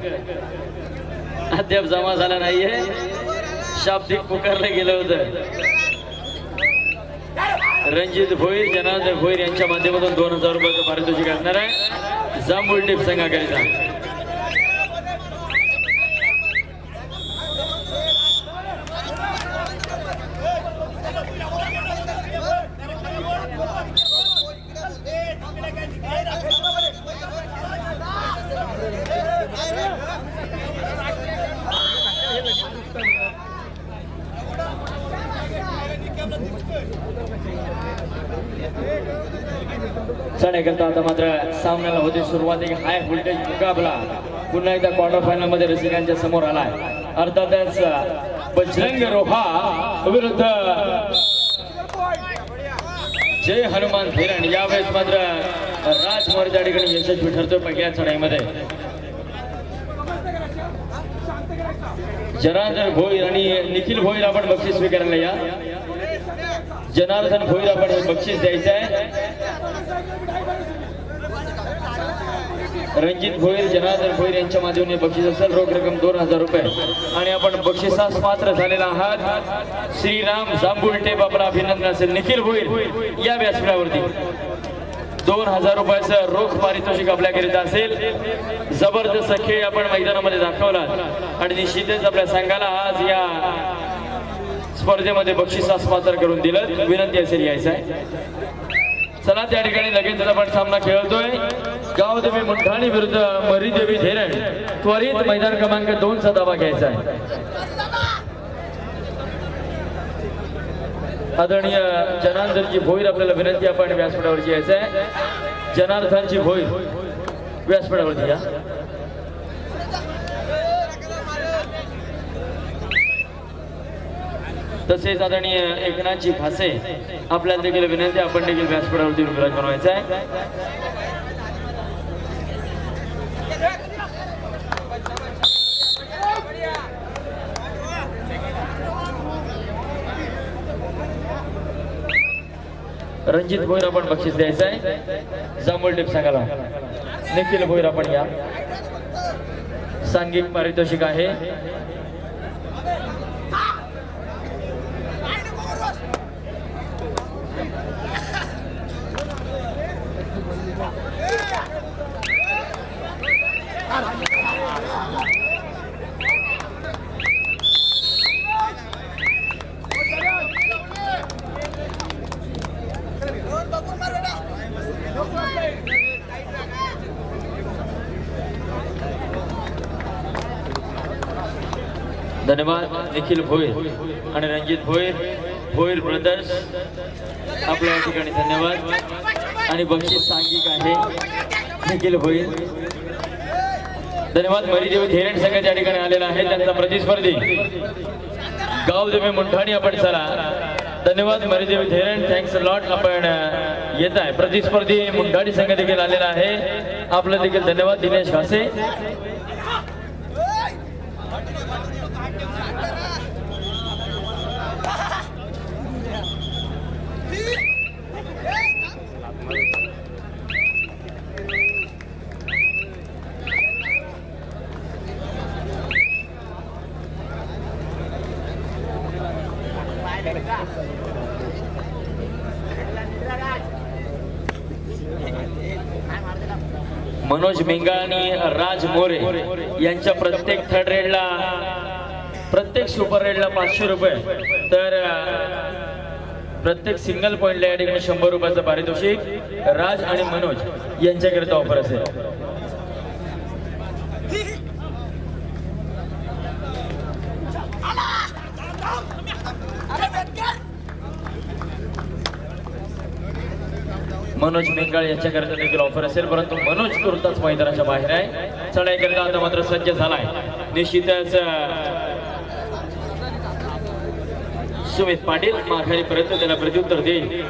अद्याप जमा झाला नाहीये. शाब्दिक पुकारलं गेलं होतं. रणजित भोईर, जनार्दन भोईर यांच्या माध्यमातून 2000 रुपयाचं पारितोषिक असणार आहे जांभूळ टीप संघाकरिता. करता आता मात्र सामन्याला होती सुरुवात. एक हाय व्होल्टेज मुकाबला पुन्हा एकदा क्वार्टर फायनल मध्ये रसिकांच्या समोर आलाय. अर्थातच बजरंग रोहा विरुद्ध जय हनुमान फेरण. यावेळेस मात्र राज मोरे त्या ठिकाणी यशस्वी ठरतोय पहिल्या चढाईमध्ये. जनार्दन भोईर आणि निखिल भोईर आपण बक्षीस स्वीकारायला या. जनार्दन भोईर आपण हे बक्षीस द्यायचं आहे. रणजित भोईर, जनार्दन भोईर यांच्या माध्यमातून बक्षीस असेल. रोख रक्कम 2000 रुपये. आणि आपण बक्षिसास पात्र झालेला आहात. श्रीराम जांभूळ टेप आपलं अभिनंदन असेल. निखिल भोईर या व्यासपीठावरती 2000 रुपयाचं रोख पारितोषिक आपल्याकरिता असेल. जबरदस्त खेळ आपण मैदानामध्ये दाखवला आणि निश्चितच आपल्या संघाला आज या स्पर्धेमध्ये बक्षिसास पात्र करून दिलं. विनंती असेल यायचं आहे. चला त्या ठिकाणी लगेच आपण सामना खेळतोय. गावदेवी मुंठाणी विरुद्ध मरीदेवी धेरण. त्वरित मैदान क्रमांक 2 चा दावा घ्यायचा आहे. आदरणीय जनार्दनजी भोईर आपल्याला विनंती आपण व्यासपीठावरची यायचं आहे. जनार्दनजी भोईर व्यासपीठावरती या. तसेच आदरणीय एकनाथजी खासे आपल्याला देखील विनंती आपण देखील व्यासपीठावरती विराजमान व्हायचं आहे. रणजित भोईर आपण बक्षीस द्यायचं आहे. जांभूळ टीप सांगायला निखिल भोईर आपण या. सांघिक पारितोषिक आहे. धन्यवाद निखिल भोईर आणि रणजित भोईर, भोईर ब्रदर्स आपल्या या ठिकाणी धन्यवाद. आणि बक्षीस सांघिक आहे निखिल भोईर. धन्यवाद. मरीदेवी धेरण संघ त्या ठिकाणी आलेला आहे. त्यांचा प्रतिस्पर्धी गावदेवी मुंठाणी आपण चला. धन्यवाद मरीदेवी धेरण, थँक्स अ लॉट. आपण येत आहे. प्रतिस्पर्धी मुंठाणी संघ देखील आलेला आहे. आपलं देखील धन्यवाद दिनेश खासे. मनोज मेंगा आणि राज मोरे यांच्या प्रत्येक थर्ड रेडला, प्रत्येक सुपर रेडला 500 रुपये, तर प्रत्येक सिंगल पॉइंटला या ठिकाणी 100 रुपयाचं पारितोषिक राज आणि मनोज यांच्याकरिता ऑफर असेल. मनोज मेंगाळ यांच्याकरिता देखील ऑफर असेल, परंतु मनोज तुर्ताच मैदानाच्या बाहेर आहे. चढाईकरिता आता मात्र सज्ज झालाय. निश्चितच सुमित पाटील माघारी परत त्याला प्रत्युत्तर देईल.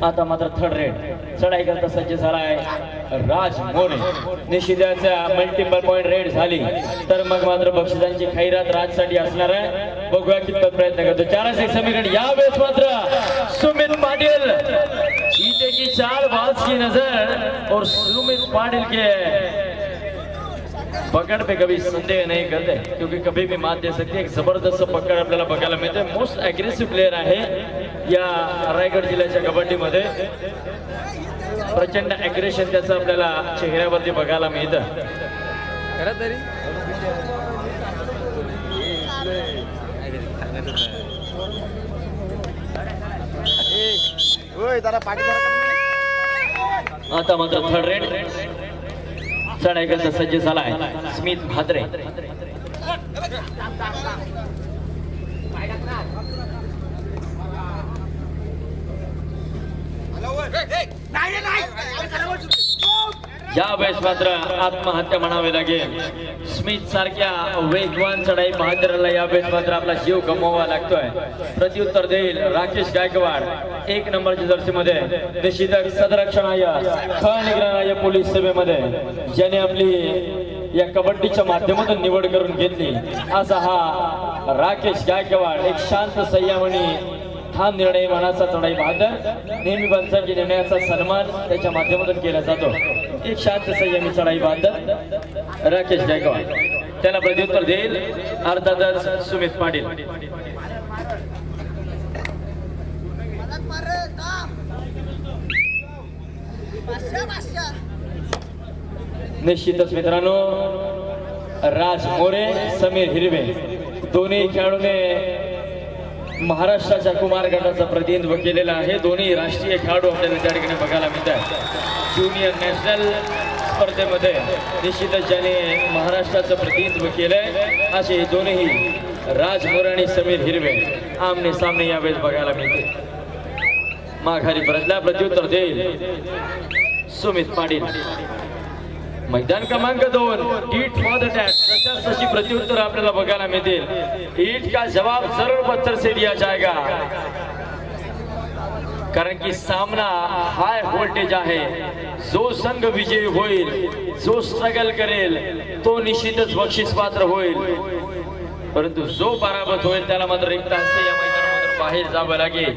आता मात्र थर्ड रेड चढाई करता सज्ज झाला आहे राज मोरे. निश्चितच्या मल्टिपल पॉइंट रेड झाली तर मग मात्र बक्षिसांची खैरात राजसाठी असणार आहे. बघूया कितपत प्रयत्न करतो. 4 समीकरण यावेळेस मात्र सुमित पाटिल जीते की चाल बाज की नजर और सुमित पाटिल के पकड़ पे कभी संदेह नहीं करते क्योंकि कभी भी मात दे सकते. एक जबरदस्त पकड आपल्याला बघायला मिळते. मोस्ट अग्रेसिव्ह प्लेयर आहे या रायगड जिल्ह्याच्या कबड्डीमध्ये. प्रचंड अग्रेशन त्याचं आपल्याला चेहऱ्यावरती बघायला मिळतं. आता मात्र थर्ड रेड चढाई करता सज्ज झालाय स्मित भाद्रे. यावेळेस मात्र आत्महत्या म्हणावे लागेल. स्मित सारख्या वेगवान चढाई बहादराला यावेळेस मात्र आपला जीव गमवावा लागतोय. प्रत्युत्तर देईल राकेश गायकवाड. 1 नंबरच्या जर्सीमध्ये निश्चितच सदरक्षणाय खनिग्रहणाय पोलीस सेवेमध्ये ज्याने आपली या कबड्डीच्या माध्यमातून निवड करून घेतली असा हा राकेश गायकवाड. एक शांत संयमनी हा निर्णय मनाचा चढाई बहादर. नेहमी बनचा की निर्णयाचा सन्मान त्याच्या माध्यमातून केला जातो. एक शांत संयमी चढाई बहादर राकेश गायकवाड. त्याला प्रत्युत्तर देईल अर्थातच सुमित पाटील. निश्चितच मित्रांनो राज मोरे समीर हिरवे दोन्ही खेळाडूने महाराष्ट्राच्या कुमार गटाचं प्रतिनिधित्व केलेलं आहे. दोन्ही राष्ट्रीय खेळाडू आपल्याला त्या ठिकाणी बघायला मिळतात. ज्युनियर नॅशनल स्पर्धेमध्ये निश्चितच ज्याने महाराष्ट्राचं प्रतिनिधित्व केलंय असे दोन्ही राज मोरे आणि समीर हिरवे आमने सामने यावेळेस बघायला मिळते. माघारी परतला प्रत्युत्तर देईल सुमित पाटील. मैदान क्रमांक 2 हिट फॉर द टॅग. तशी प्रत्युत्तर आपल्याला बघायला मिळतील. हिट का जवाब जरूर पत्थर से दिया जाएगा कारण की सामना हाय व्होल्टेज आहे. जो संघ विजयी होईल जो स्ट्रगल करेल तो निश्चितच बक्षीस पात्र होईल. परंतु जो पराभूत होईल त्याला मात्र एक तास या मैदानामधून बाहेर जावं लागेल.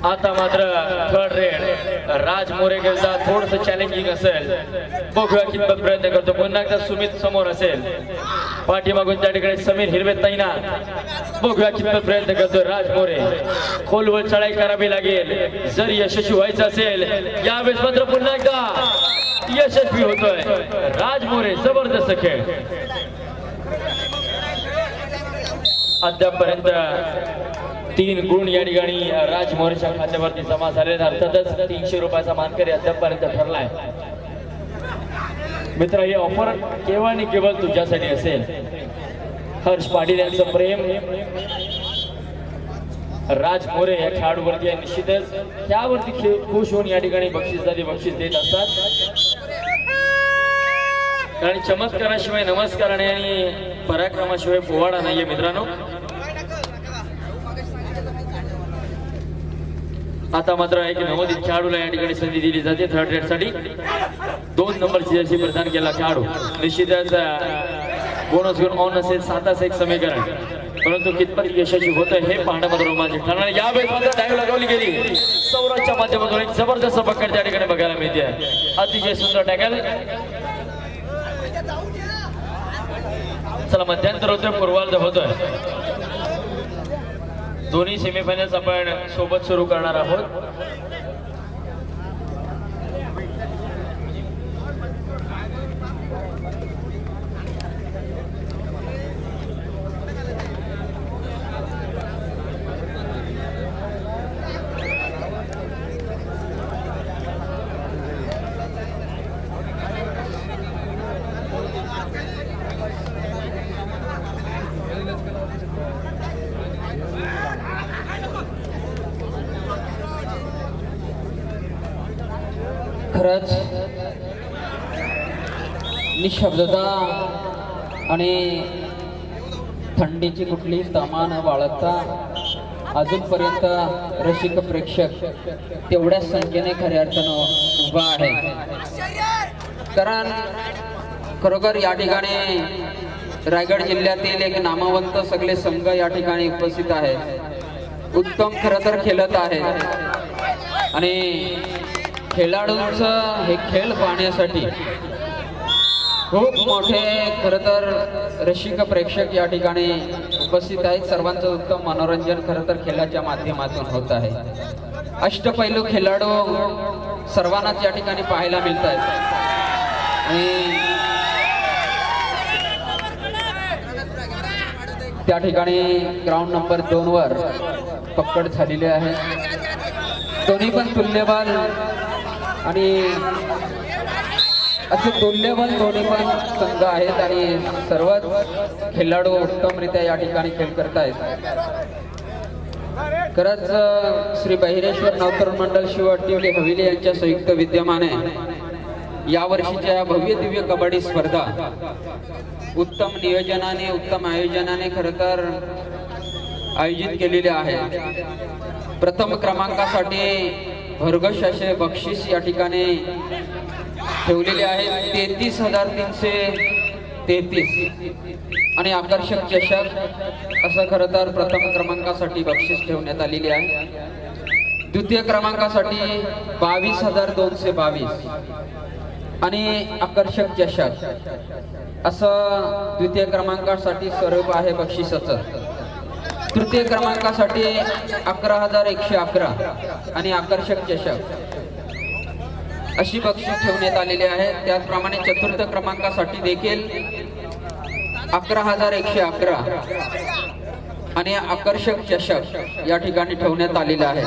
आता मात्र थर्ड रेड राज मोरे करता थोडस चॅलेंजिंग असेल. बघूया कितपत प्रयत्न करतो. पुन्हा एकदा सुमित समोर असेल. पाठीमागून त्या ठिकाणी समीर हिरवे तैनात. बघूया कितपत प्रयत्न करतो राज मोरे. खोलवर चढाई करावी लागेल जर यशस्वी व्हायचं असेल. यावेळेस मात्र पुन्हा एकदा यशस्वी होतोय राज मोरे. जबरदस्त खेळ. अद्यापर्यंत 3 गुण या ठिकाणी राज मोरेच्या खात्यावरती जमा झाले. अर्थातच 300 रुपयाचा मानकरी अद्यापर्यंत ठरलाय. मित्र ही ऑफर केवळ आणि केवळ तुझ्यासाठी असेल. हर्ष पाटील यांचं प्रेम राज मोरे या खेळाडूवरती आहे. निश्चितच त्यावरती खुश होऊन या ठिकाणी बक्षीस देत असतात. कारण चमत्काराशिवाय नमस्कार आणि पराक्रमाशिवाय पोवाडा नाहीये मित्रांनो. आता मात्र एक नवोदित खेळाडूला या ठिकाणी संधी दिली जाते. थर्ड रेड साठी 2 नंबरची जर्सी प्रदान केला खेळाडू. निश्चितच बोनस घेऊन ऑन असेल 7-1 समीकरण. परंतु कितपत यशस्वी होत हे पाहणं मात्र रोमांचक ठरणार. यावेळेस मात्र डायव्ह लगावली गेली. सौराजच्या माध्यमातून एक जबरदस्त पकड त्या ठिकाणी बघायला मिळते. अतिशय सुंदर टॅकल. चला मध्यंतर होतोय पूर्वार्ध होतोय. दोन्ही सेमीफायनल्स आपण सोबत सुरू करणार आहोत. खरंच निशब्दता आणि थंडीची कुठली तमा न बाळगता अजूनपर्यंत रसिक प्रेक्षक तेवढ्याच संख्येने खऱ्या अर्थानं उभा आहे. कारण खरोखर या ठिकाणी रायगड जिल्ह्यातील एक नामवंत सगळे संघ या ठिकाणी उपस्थित आहेत. उत्तम खरं तर खेळत आहेत आणि खेळाडूंचं हे खेळ पाहण्यासाठी खूप मोठे खरं तर रसिक प्रेक्षक या ठिकाणी उपस्थित आहेत. सर्वांचं उत्तम मनोरंजन खरं तर खेळाच्या माध्यमातून होत आहे. अष्टपैलू खेळाडू सर्वांनाच या ठिकाणी पाहायला मिळत आहेत आणि त्या ठिकाणी ग्राउंड नंबर 2 वर पकड झालेली आहे. दोन्ही पण तुल्यबल आणि असे तुल्यबल दोन्ही पण संघ आहेत आणि सर्वच खेळाडू उत्तमरित्या या ठिकाणी खेळ करत आहेत. खरंच श्री बहिरेश्वर नवतरुण मंडळ शिव अट्टिवली हवेली यांच्या संयुक्त विद्यमाने या वर्षीच्या भव्य दिव्य कबड्डी स्पर्धा उत्तम नियोजनाने उत्तम आयोजनाने खरं तर आयोजित केलेले आहे. प्रथम क्रमांकासाठी भरघोस असे बक्षीस या ठिकाणी ठेवलेले आहे 33,333 आणि आकर्षक चषक असं खरं तर प्रथम क्रमांकासाठी बक्षीस ठेवण्यात आलेले आहे. द्वितीय क्रमांकासाठी 22,222 आणि आकर्षक चषक असं द्वितीय क्रमांकासाठी स्वरूप आहे बक्षिसाचं. तृतीय क्रमांकासाठी 11,111 आणि आकर्षक चषक अशी बक्षीस ठेवण्यात आलेली आहे. त्याचप्रमाणे चतुर्थ क्रमांकासाठी देखील 11,111 आणि आकर्षक चषक या ठिकाणी ठेवण्यात आलेला आहे.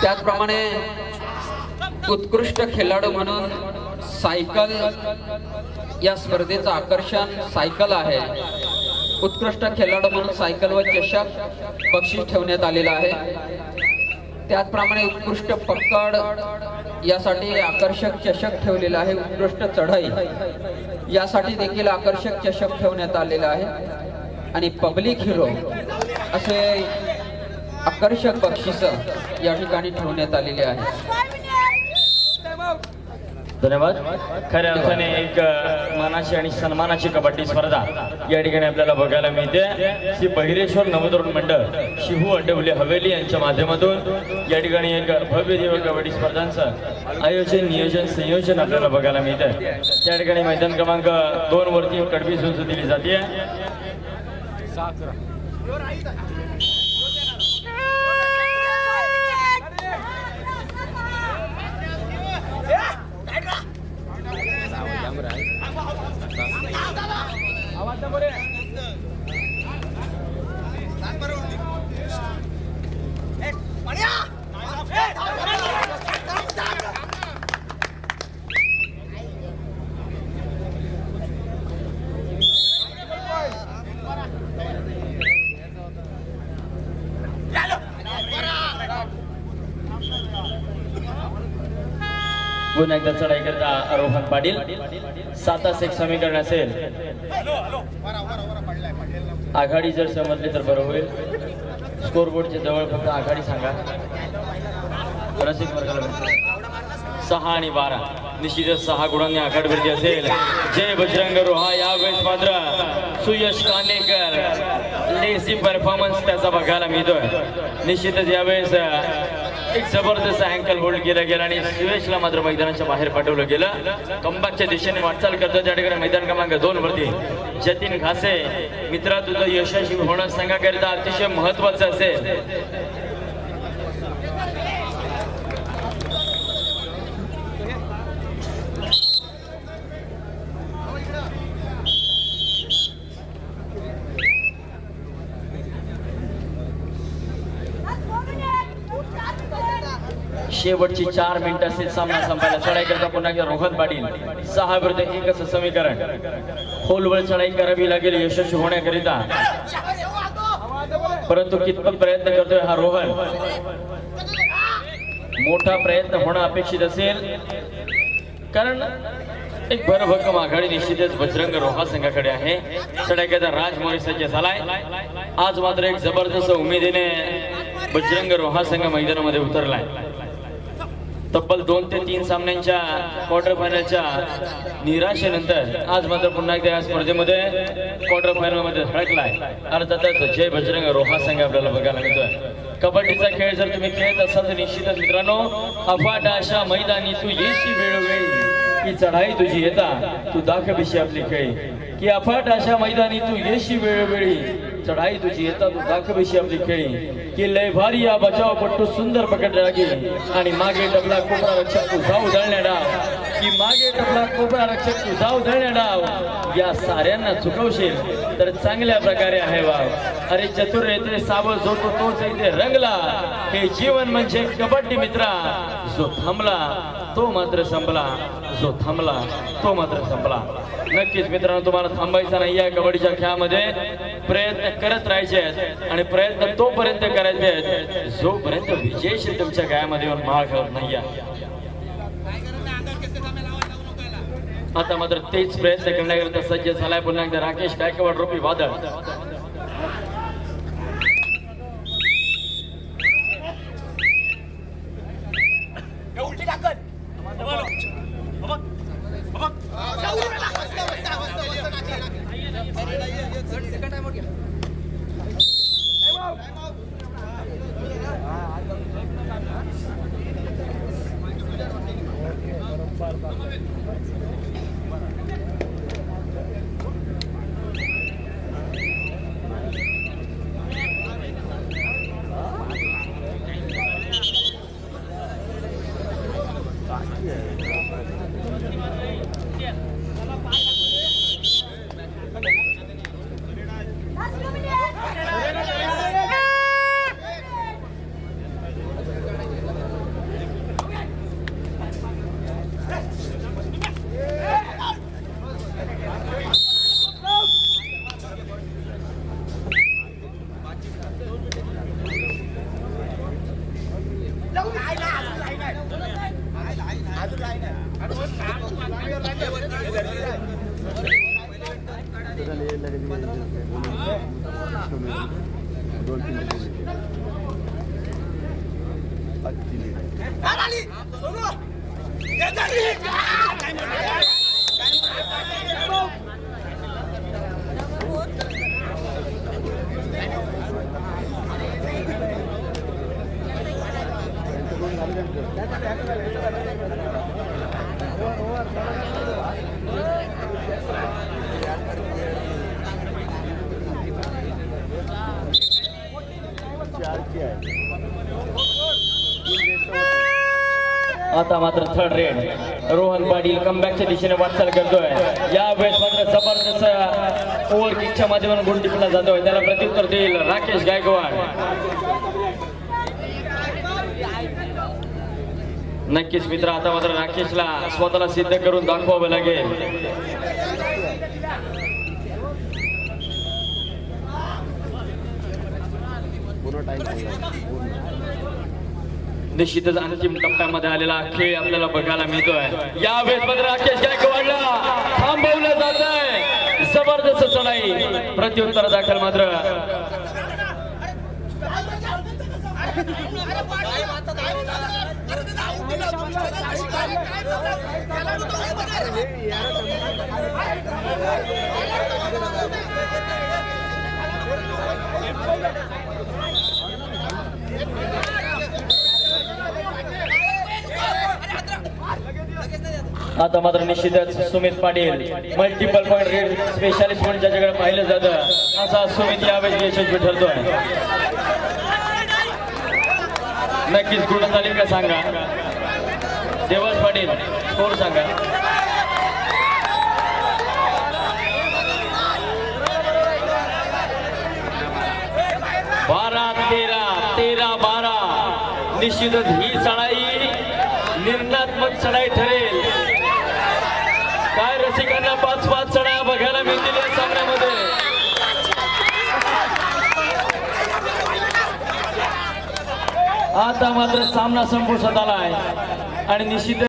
त्याचप्रमाणे उत्कृष्ट खेळाडू म्हणून सायकल या स्पर्धेचं आकर्षण सायकल आहे. उत्कृष्ट खेळाडू म्हणून सायकल व चषक बक्षीस ठेवण्यात आलेला आहे. त्याचप्रमाणे उत्कृष्ट पकड यासाठी आकर्षक चषक ठेवलेला आहे. उत्कृष्ट चढाई यासाठी देखील आकर्षक चषक ठेवण्यात आलेला आहे आणि पब्लिक हिरो असे आकर्षक बक्षीस या ठिकाणी ठेवण्यात आलेले आहे. धन्यवाद. खऱ्या अर्थाने एक मानाची आणि सन्मानाची कबड्डी स्पर्धा या ठिकाणी आपल्याला बघायला मिळते. श्री बहिरेश्वर नवतरुण मंडळ शिहू अड्डवले हवेली यांच्या माध्यमातून या ठिकाणी एक भव्य दिव्य कबड्डी स्पर्धांचं आयोजन नियोजन संयोजन आपल्याला बघायला मिळते. त्या ठिकाणी मैदान क्रमांक 2 वरती कडवी झुंज दिली जाते. पुन्हा एकदा चढाई करता रोहन पाटील. 7 एक समीकरण असेल. आघाडी जर समजली तर बरं होईल. स्कोरबोर्डच्या जवळ फक्त आघाडी सांगा. रसिक वर्गाला 6 आणि 12 निश्चितच 6 गुणांनी आघाडीवरती असेल. जय बजरंग रोहा. यावेळेस मात्र सुयश कानेकर लेसी परफॉर्मन्स त्याचा बघायला मिळतोय. निश्चितच यावेळेस एक जबरदस्त अँकल होल्ड केला गेला आणि सुयशला मात्र मैदानाच्या बाहेर पाठवलं गेलं. कमबॅकच्या दिशेने वाटचाल करतो. त्या ठिकाणी मैदान क्रमांक 2 वरती जतीन घासे. मित्रा, तुझं यशस्वी होणं संघाकरिता अतिशय महत्वाचं असेल. शेवटची 4 मिनिटं असेल सामना संपायला. चढाई करता पुन्हा एकदा रोहन पाटील. 6 विरुद्ध 1 असं समीकरण. खोलवर चढाई करावी लागेल यशस्वी होण्याकरिता. परंतु कितपत प्रयत्न करतोय हा रोहन. मोठा प्रयत्न होणं अपेक्षित असेल कारण एक भरभक्कम आघाडी निश्चितच बजरंग रोहा संघाकडे आहे. चढाई करता राज मोरे सज्ज झालाय. आज मात्र एक जबरदस्त उमेदीने बजरंग रोहा संघ मैदानामध्ये उतरलाय. तब्बल 2 ते 3 सामन्यांच्या क्वार्टर फायनलच्या निराशेनंतर आज मात्र पुन्हा एकदा या स्पर्धेमध्ये क्वार्टर फायनल मध्ये धडकलाय. अर्थातच जय बजरंग रोहा संघ आपल्याला बघायला मिळतोय. कबड्डीचा खेळ जर तुम्ही खेळत असाल तर निश्चितच मित्रांनो, अफाट अशा मैदानी तू येशी वेळोवेळी, की चढाई तुझी येता तू दाखविशी आपली खेळी. की अफाट अशा मैदानी तू येशी वेळोवेळी, चढाई तुझी येता तू दाखविशी आपली खेळी. की लय भारी या बचाव पट्टू सुंदर पकड लागे, आणि मागे टपला कोपरा रक्षक तुझा उधळण्या डाव. की मागे टपला कोपरा रक्षक तुझा उधळण्या डाव, या साऱ्यांना चुकवशील तर चांगल्या प्रकारे आहे वाव. अरे चतुर येते सावध जो तोच इथे रंगला, हे जीवन म्हणजे कबड्डी मित्रा. जो थांबला तो मात्र संपला, जो थांबला तो मात्र संपला. नक्कीच मित्रांनो, तुम्हाला थांबायचं नाही या कबड्डीच्या खेळामध्ये. प्रयत्न करत राहायचे आहेत आणि प्रयत्न तोपर्यंत करायचे आहेत जोपर्यंत विजयशील तुमच्या गायामध्ये येऊन माळ घालत नाही. आता मात्र तेच प्रयत्न करण्याकरिता सज्ज झालाय पुन्हा एकदा राकेश गायकवाड रूपी वादळ. आता मात्र थर्ड रेड रोहन पाटील कमबॅकच्या दिशेने वाटचाल करतोय. यावेळेस मात्र जबरदस्त ओव्हर किकच्या माध्यमातून गुण टिपला जातोय. त्याला प्रत्युत्तर देईल राकेश गायकवाड. नक्कीच मित्र, आता मात्र राकेशला स्वतःला सिद्ध करून दाखवावं लागेल. निश्चितच अंतिम टप्प्यामध्ये आलेला खेळ आपल्याला बघायला मिळतोय. यावेळेस मात्र राकेश गायकवाडला थांबवलं जात आहे. जबरदस्त चढाई, प्रत्युत्तर दाखल मात्र आता मात्र निश्चितच Sumit Patil multiple point red specialist म्हणून ज्याच्याकडे पाहिलं जातं असा सुमित यावेळेस यशस्वी ठरतोय. नक्कीच गुणतालिका सांगा. देवास पाटील स्कोर सांगा. बारा 13-12 निश्चितच ही चढाई निर्णात्मक चढाई ठरेल. काय रसिकांना 5-5 चढाया बघायला मिळतील या सामन्यामध्ये. आता मात्र सामना संपुष्टात आलाय आणि निश्चित